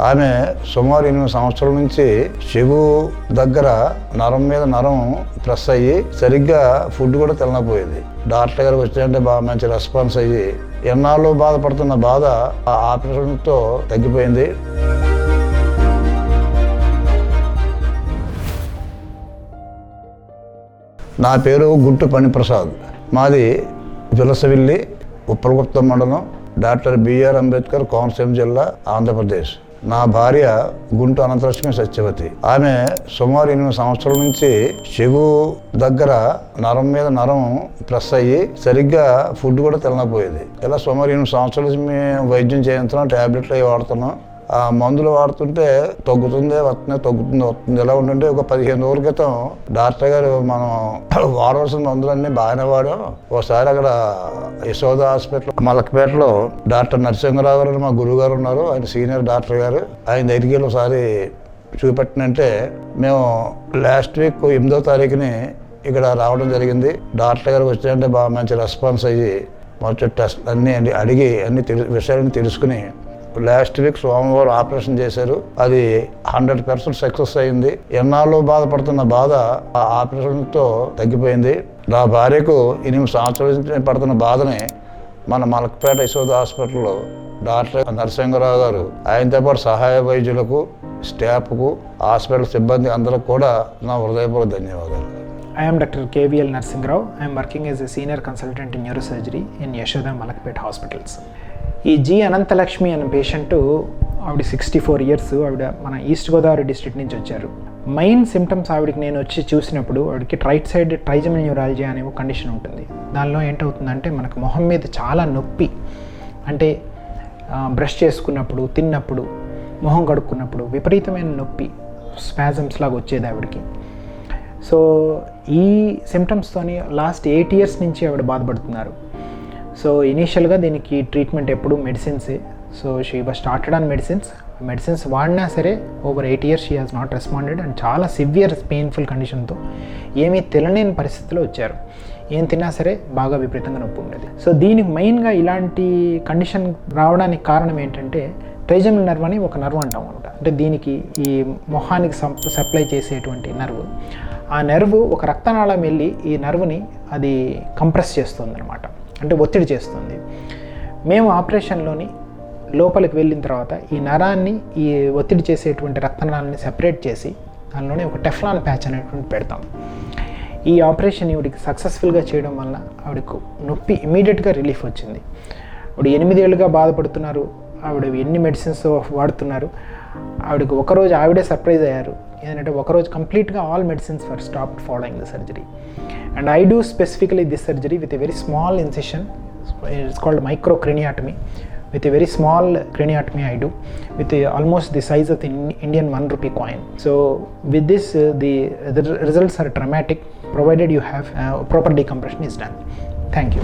ఆమె సుమారు 8 సంవత్సరాల నుంచి చెవు దగ్గర నరం మీద నరం ప్రెస్ అయ్యి సరిగ్గా ఫుడ్ కూడా తినకపోయేది. డాక్టర్ గారికి వచ్చాయంటే బాగా మంచి రెస్పాన్స్ అయ్యి ఎన్నాళ్ళు బాధపడుతున్న బాధ ఆ ఆపరేషన్తో తగ్గిపోయింది. నా పేరు గుంటు పణిప్రసాద్. మాది విలసవిల్లి, ఉప్పలగుప్తం మండలం, డాక్టర్ బిఆర్ అంబేద్కర్ కోనసీమ జిల్లా, ఆంధ్రప్రదేశ్. నా భార్య గుంటు అనంతలక్ష్మి సత్యవతి. ఆమె సుమారు 8 సంవత్సరాల నుంచి చెవు దగ్గర నరం మీద నరం ప్రెస్ అయ్యి సరిగ్గా ఫుడ్ కూడా తినకపోయేది. ఇలా సుమారు 8 సంవత్సరాల నుంచి మేము వైద్యం చేయించున్నాం, ట్యాబ్లెట్లు అవి వాడుతున్నాం. ఆ మందులు వాడుతుంటే తగ్గుతుంది వస్తుంది ఎలా ఉంటుంటే ఒక 15 రోజుల క్రితం డాక్టర్ గారు మనం వాడవలసిన మందులన్నీ బాగానే వాడాం. ఒకసారి అక్కడ యశోద హాస్పిటల్ మలక్పేటలో డాక్టర్ నరసింహరావు గారు మా గురువు గారు ఉన్నారు, ఆయన సీనియర్ డాక్టర్ గారు. ఆయన దగ్గరికి వెళ్ళి ఒకసారి చూపెట్టినంటే మేము లాస్ట్ వీక్ 8వ తారీఖుని ఇక్కడ రావడం జరిగింది. డాక్టర్ గారు వచ్చాయంటే బాగా మంచి రెస్పాన్స్ అయ్యి మొత్తం టెస్ట్ అన్నీ అడిగి అన్ని విషయాలని తెలుసుకుని లాస్ట్ వీక్ సోమవారం ఆపరేషన్ చేశారు. అది 100% సక్సెస్ అయింది. ఎన్నాళ్ళు బాధపడుతున్న బాధ ఆ ఆపరేషన్తో తగ్గిపోయింది. నా భార్యకు 8 సంవత్సరాల నుంచి పడుతున్న బాధని మన మలక్పేట యశోద హాస్పిటల్లో డాక్టర్ నరసింహరావు గారు, ఆయనతో పాటు సహాయ వైద్యులకు, స్టాఫ్కు, హాస్పిటల్ సిబ్బంది అందరికి కూడా నా హృదయపూర్వక ధన్యవాదాలు. I am Dr. KVL Narsingrao. I am working as a senior consultant in neurosurgery in Yashoda Malakpet Hospitals. ఈ జి అనంతలక్ష్మి అనే పేషెంట్, ఆవిడ 64 ఇయర్స్. ఆవిడ మన ఈస్ట్ గోదావరి డిస్ట్రిక్ట్ నుంచి వచ్చారు. మెయిన్ సిమ్టమ్స్ ఆవిడకి నేను వచ్చి చూసినప్పుడు ఆవిడకి రైట్ సైడ్ ట్రైజమల్ న్యూరాలజియా అనే ఒక కండిషన్ ఉంటుంది. దానిలో ఏంటవుతుందంటే మనకు మొహం మీద చాలా నొప్పి, అంటే బ్రష్ చేసుకున్నప్పుడు, తిన్నప్పుడు, మొహం కడుక్కున్నప్పుడు విపరీతమైన నొప్పి, స్పాజమ్స్ లాగా వచ్చేది ఆవిడకి. సో ఈ సిమ్టమ్స్తోని లాస్ట్ 8 ఇయర్స్ నుంచి ఆవిడ బాధపడుతున్నారు. సో ఇనీషియల్గా దీనికి ట్రీట్మెంట్ ఎప్పుడు మెడిసిన్సే. So she was started on medicines వాడినా సరే over 8 years she has not responded and చాలా సివియర్ పెయిన్ఫుల్ కండిషన్తో ఏమీ తినలేని పరిస్థితిలో వచ్చారు. ఏం తిన్నా సరే బాగా విపరీతంగా నొప్పి ఉండేది. సో దీనికి మెయిన్గా ఇలాంటి కండిషన్ రావడానికి కారణం ఏంటంటే ట్రైజమల్ నర్వ్ అని ఒక నర్వ్ అంటాం అనమాట. అంటే దీనికి ఈ మొహానికి సప్లై చేసేటువంటి నర్వ్, ఆ నర్వ్ ఒక రక్తనాళం వెళ్ళి ఈ నర్వ్ని అది కంప్రెస్ చేస్తుంది అనమాట, అంటే ఒత్తిడి చేస్తుంది. మేము ఆపరేషన్లోని లోపలికి వెళ్ళిన తర్వాత ఈ నరాన్ని, ఈ ఒత్తిడి చేసేటువంటి రక్తనాళాన్ని సెపరేట్ చేసి దానిలోనే ఒక టెఫ్లాన్ ప్యాచ్ అనేటువంటి పెడతాం. ఈ ఆపరేషన్ ఈవిడికి సక్సెస్ఫుల్గా చేయడం వల్ల ఆవిడకు నొప్పి ఇమీడియట్గా రిలీఫ్ వచ్చింది. ఆవిడ 8 ఏళ్ళుగా బాధపడుతున్నారు. ఆవిడ ఎన్ని మెడిసిన్స్ వాడుతున్నారు. ఆవిడకి ఒకరోజు ఆవిడే సర్ప్రైజ్ అయ్యారు. ఏంటంటే ఒకరోజు కంప్లీట్గా all medicines for stopped following the surgery. And I do specifically this surgery with a very small incision. It's called microcraniotomy. With a very small craniotomy I do, with almost the size of the Indian 1 rupee coin. So with this, the results are dramatic, provided you have proper decompression is done. Thank you.